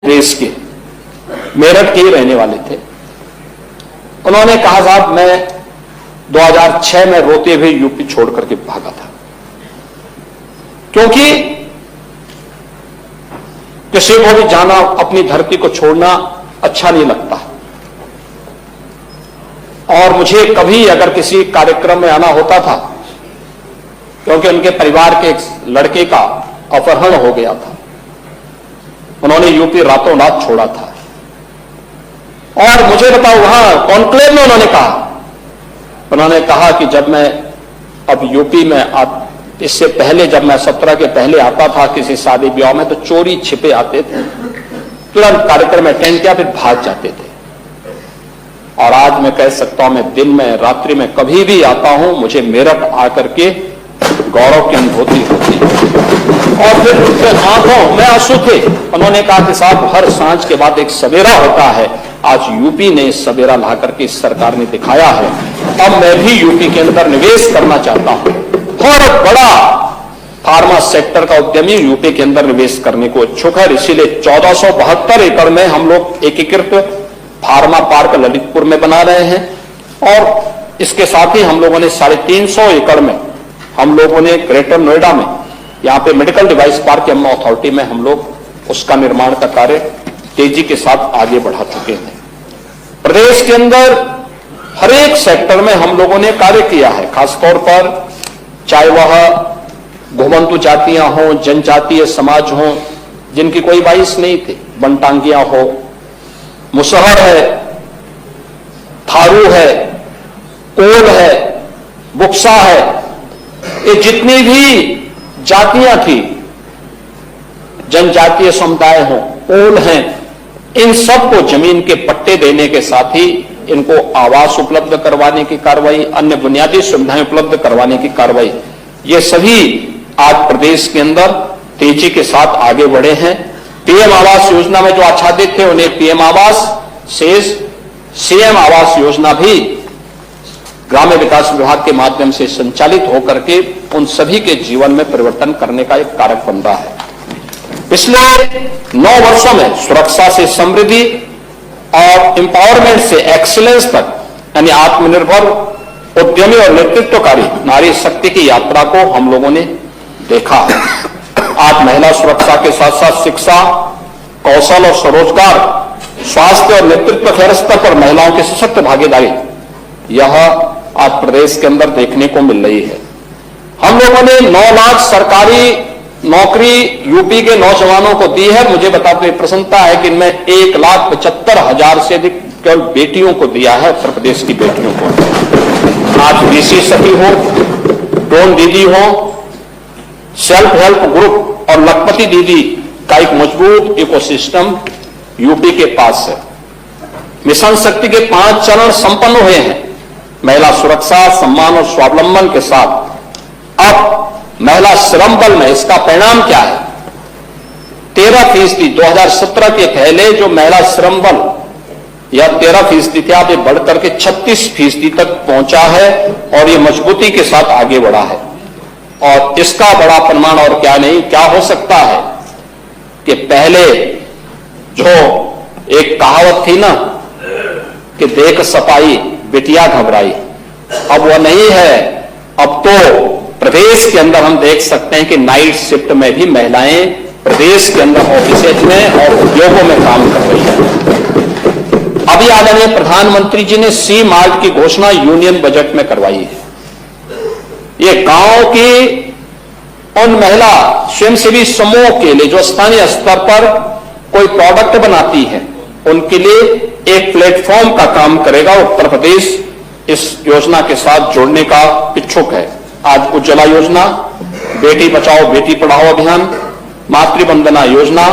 देश के मेरठ के रहने वाले थे। उन्होंने कहा साहब मैं 2006 में रोते हुए यूपी छोड़ करके भागा था, क्योंकि किसी को भी जाना, अपनी धरती को छोड़ना अच्छा नहीं लगता। और मुझे कभी अगर किसी कार्यक्रम में आना होता था, क्योंकि उनके परिवार के एक लड़के का अपहरण हो गया था, उन्होंने यूपी रातों रात छोड़ा था। और मुझे बताओ वहां कॉन्क्लेव में उन्होंने कहा कि जब मैं अब यूपी में इससे पहले जब मैं 17 के पहले आता था किसी शादी ब्याह में, तो चोरी छिपे आते थे, तुरंत कार्यक्रम में अटेंड किया, फिर भाग जाते थे। और आज मैं कह सकता हूं, मैं दिन में रात्रि में कभी भी आता हूं, मुझे मेरठ आकर के गौरव की अनुभूति होती है। और फिर उनके आंखों में आंसू थे। उन्होंने कहा कि साहब हर सांझ के बाद एक सवेरा होता है, आज यूपी ने इस सवेरा ला करके इस सरकार ने दिखाया है। अब मैं भी यूपी के अंदर निवेश करना चाहता हूं। बहुत बड़ा फार्मा सेक्टर का उद्यमी यूपी के अंदर निवेश करने को इच्छुक है। इसीलिए 1472 एकड़ में हम लोग एकीकृत फार्मा पार्क ललितपुर में बना रहे हैं। और इसके साथ ही हम लोगों ने 350 एकड़ में हम लोगों ने ग्रेटर नोएडा में यहां पे medical device park M authority में हम लोग उसका निर्माण का कार्य तेजी के साथ आगे बढ़ा चुके हैं। प्रदेश के अंदर हर एक सेक्टर में हम लोगों ने कार्य किया है, खासतौर पर चाहे वह घुमंतु जातियां हों, जनजातीय समाज हों, जिनकी कोई बाइस नहीं थी, बनटांगियां हो, मुसहर है, थारू है, कोल है, बुक्सा है, ये जितनी भी जातियां थी, जनजातीय समुदाय हों, कोल हैं, इन सबको जमीन के पट्टे देने के साथ ही इनको आवास उपलब्ध करवाने की कार्रवाई, अन्य बुनियादी सुविधाएं उपलब्ध करवाने की कार्रवाई, ये सभी आज प्रदेश के अंदर तेजी के साथ आगे बढ़े हैं। पीएम आवास योजना में जो आच्छादित थे उन्हें पीएम आवास से सीएम आवास योजना भी ग्राम्य विकास विभाग के माध्यम से संचालित होकर के उन सभी के जीवन में परिवर्तन करने का एक कारक बन रहा है। पिछले 9 वर्षों में सुरक्षा से समृद्धि और एम्पावरमेंट से एक्सीलेंस तक, यानी आत्मनिर्भर उद्यमी और नेतृत्वकारी नारी शक्ति की यात्रा को हम लोगों ने देखा है। आज महिला सुरक्षा के साथ साथ शिक्षा, कौशल और स्वरोजगार, स्वास्थ्य और नेतृत्व के स्तर पर महिलाओं की सशक्त भागीदारी, यह आज प्रदेश के अंदर देखने को मिल रही है। हम लोगों ने 9 लाख सरकारी नौकरी यूपी के नौजवानों को दी है। मुझे बताते हुए प्रसन्नता है कि इनमें 1,75,000 से अधिक केवल बेटियों को दिया है, उत्तर प्रदेश की बेटियों को। आज बीसी सखी हो, ड्रोन दीदी हो, सेल्फ हेल्प ग्रुप और लखपति दीदी का एक मजबूत इकोसिस्टम यूपी के पास है। मिशन शक्ति के 5 चरण संपन्न हुए हैं। महिला सुरक्षा, सम्मान और स्वावलंबन के साथ अब महिला श्रम बल में इसका परिणाम क्या है? 13% 2017 के पहले जो महिला श्रम बल या 13% थे, अब ये बढ़कर के 36% तक पहुंचा है और ये मजबूती के साथ आगे बढ़ा है। और इसका बड़ा प्रमाण और क्या नहीं, क्या हो सकता है कि पहले जो एक कहावत थी ना कि देख सपाई बिटिया घबराई, अब वह नहीं है। अब तो प्रदेश के अंदर हम देख सकते हैं कि नाइट शिफ्ट में भी महिलाएं प्रदेश के अंदर ऑफिसेज में और उद्योगों में काम कर रही हैं। अभी आदरणीय प्रधानमंत्री जी ने सी मार्ट की घोषणा यूनियन बजट में करवाई है। ये गांव की उन महिला स्वयंसेवी समूह के लिए जो स्थानीय स्तर पर कोई प्रोडक्ट बनाती है, उनके लिए एक प्लेटफॉर्म का काम करेगा। उत्तर प्रदेश इस योजना के साथ जोड़ने का इच्छुक है। आज उज्ज्वला योजना, बेटी बचाओ बेटी पढ़ाओ अभियान, मातृवंदना योजना,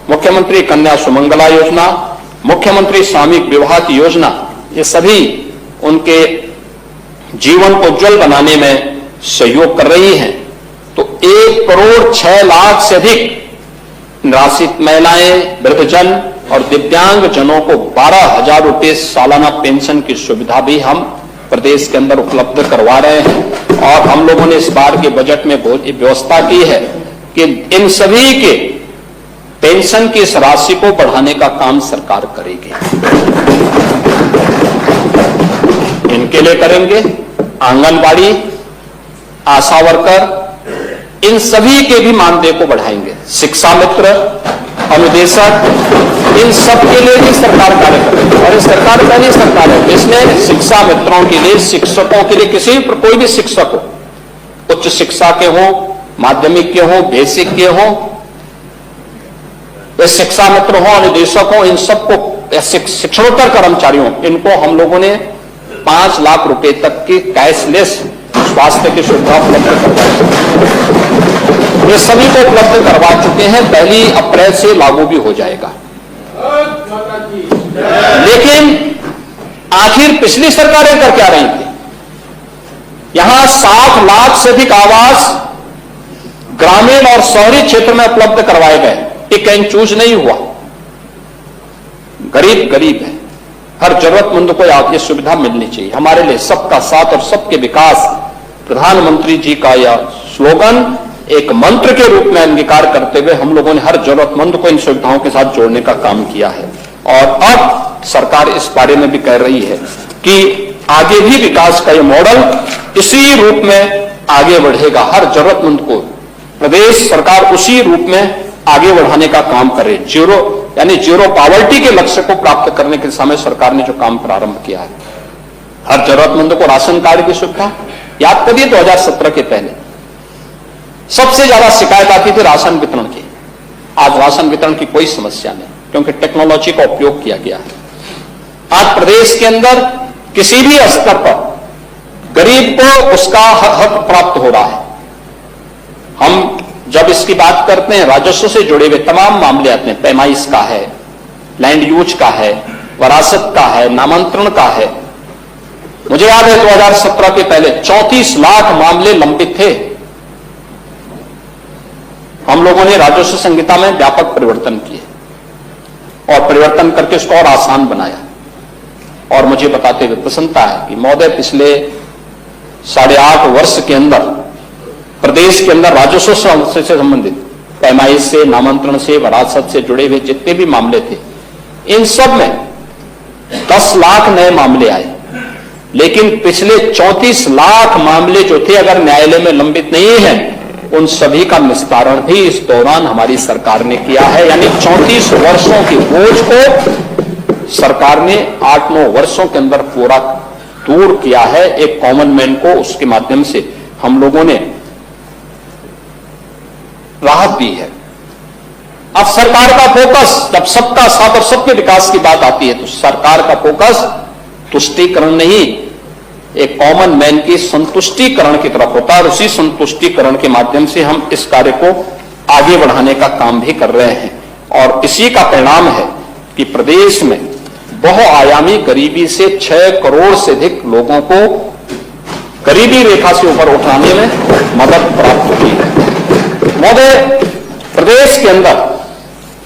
मुख्यमंत्री कन्या सुमंगला योजना, मुख्यमंत्री सामूहिक विवाह की योजना, ये सभी उनके जीवन को उज्जवल बनाने में सहयोग कर रही हैं। तो 1,06,00,000 से अधिक निराश्रित महिलाएं, वृद्धजन और दिव्यांग जनों को 12,000 रुपये सालाना पेंशन की सुविधा भी हम प्रदेश के अंदर उपलब्ध करवा रहे हैं। और हम लोगों ने इस बार के बजट में बहुत व्यवस्था की है कि इन सभी के पेंशन की इस राशि को बढ़ाने का काम सरकार करेगी। इनके लिए करेंगे, आंगनबाड़ी, आशा वर्कर, इन सभी के भी मानदेय को बढ़ाएंगे। शिक्षा मित्र, अनुदेशक, इन सब के लिए भी सरकार कार्य करेगी। और इस सरकार पहली सरकार है जिसने शिक्षा मित्रों के लिए, शिक्षकों के लिए, किसी भी कोई भी शिक्षक हो, उच्च शिक्षा के हो, माध्यमिक के हो, बेसिक के हो, ये शिक्षा मित्र हो, अनुदेशक हो, इन सबको, शिक्षणोत्तर कर्मचारियों, इनको हम लोगों ने 5 लाख रुपए तक की कैशलेस स्वास्थ्य की सुविधा उपलब्ध करवाई। ये सभी को उपलब्ध करवा चुके हैं, 1 अप्रैल से लागू भी हो जाएगा। लेकिन आखिर पिछली सरकारें कर क्या रही थी? यहां 60 लाख से अधिक आवास ग्रामीण और शहरी क्षेत्र में उपलब्ध करवाए गए। पिक एंड चूज नहीं हुआ। गरीब गरीब है, हर जरूरतमंद को ये सुविधा मिलनी चाहिए। हमारे लिए सबका साथ और सबके विकास, प्रधानमंत्री जी का यह स्लोगन एक मंत्र के रूप में अंगीकार करते हुए हम लोगों ने हर जरूरतमंद को इन सुविधाओं के साथ जोड़ने का काम किया है। और अब सरकार इस बारे में भी कह रही है कि आगे भी विकास का यह मॉडल इसी रूप में आगे बढ़ेगा। हर जरूरतमंद को प्रदेश सरकार उसी रूप में आगे बढ़ाने का काम करे। जीरो पॉवर्टी के लक्ष्य को प्राप्त करने के दिशा में सरकार ने जो काम प्रारंभ किया है। हर जरूरतमंद को राशन कार्ड की सुविधा। याद करिए 2017 के पहले सबसे ज्यादा शिकायत आती थी राशन वितरण की। आज राशन वितरण की कोई समस्या नहीं, क्योंकि टेक्नोलॉजी का उपयोग किया गया है। आज प्रदेश के अंदर किसी भी स्तर पर गरीब को उसका हक प्राप्त हो रहा है। हम जब इसकी बात करते हैं, राजस्व से जुड़े हुए तमाम मामले आते हैं। पैमाइश का है, लैंड यूज का है, वरासत का है, नामांतरण का है। मुझे याद है 2017 के पहले 34 लाख मामले लंबित थे। हम लोगों ने राजस्व संहिता में व्यापक परिवर्तन किए और परिवर्तन करके इसको और आसान बनाया। और मुझे बताते हुए प्रसन्नता है कि महोदय पिछले 8.5 वर्ष के अंदर प्रदेश के अंदर राजस्व से संबंधित पैमाइश से, नामांतरण से, वरासत से जुड़े हुए जितने भी मामले थे, इन सब में 10 लाख नए मामले आए। लेकिन पिछले 34 लाख मामले जो थे, अगर न्यायालय में लंबित नहीं है, उन सभी का निस्तारण भी इस दौरान हमारी सरकार ने किया है। यानी 34 वर्षों की बोझ को सरकार ने 8-9 वर्षों के अंदर पूरा दूर किया है। एक कॉमन मैन को उसके माध्यम से हम लोगों ने राहत दी है। अब सरकार का फोकस, जब सबका साथ और सबके विकास की बात आती है, तो सरकार का फोकस तुष्टीकरण नहीं, एक कॉमन मैन की संतुष्टिकरण की तरफ होता है। और उसी संतुष्टिकरण के माध्यम से हम इस कार्य को आगे बढ़ाने का काम भी कर रहे हैं। और इसी का परिणाम है कि प्रदेश में बहुआयामी गरीबी से 6 करोड़ से अधिक लोगों को गरीबी रेखा से ऊपर उठाने में मदद प्राप्त हुई है। महोदय, प्रदेश के अंदर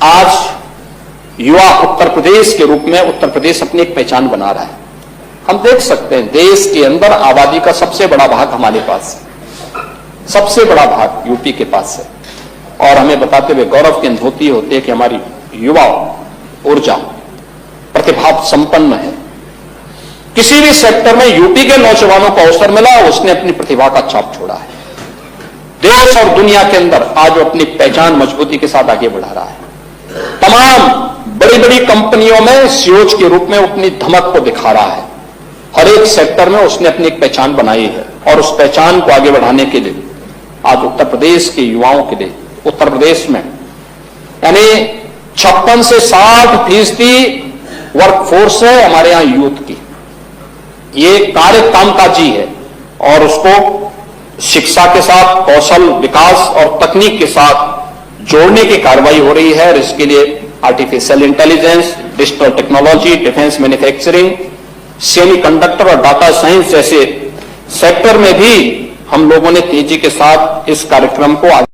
आज युवा उत्तर प्रदेश के रूप में उत्तर प्रदेश अपनी एक पहचान बना रहा है। हम देख सकते हैं देश के अंदर आबादी का सबसे बड़ा भाग हमारे पास है, सबसे बड़ा भाग यूपी के पास है। और हमें बताते हुए गौरव की अनुभूति होती है कि हमारी युवा ऊर्जा प्रतिभा संपन्न है। किसी भी सेक्टर में यूपी के नौजवानों को अवसर मिला, उसने अपनी प्रतिभा का छाप छोड़ा है। देश और दुनिया के अंदर आज वो अपनी पहचान मजबूती के साथ आगे बढ़ा रहा है। तमाम बड़ी बड़ी कंपनियों में सीईओ के रूप में अपनी धमक को दिखा रहा है। हर एक सेक्टर में उसने अपनी एक पहचान बनाई है। और उस पहचान को आगे बढ़ाने के लिए आज उत्तर प्रदेश के युवाओं के लिए, उत्तर प्रदेश में यानी 56 से 60% वर्कफोर्स है हमारे यहां यूथ की। ये कार्य कामकाजी है और उसको शिक्षा के साथ, कौशल विकास और तकनीक के साथ जोड़ने की कार्रवाई हो रही है। और इसके लिए artificial intelligence, digital technology, defence manufacturing, semiconductor और डाटा साइंस जैसे सेक्टर में भी हम लोगों ने तेजी के साथ इस कार्यक्रम को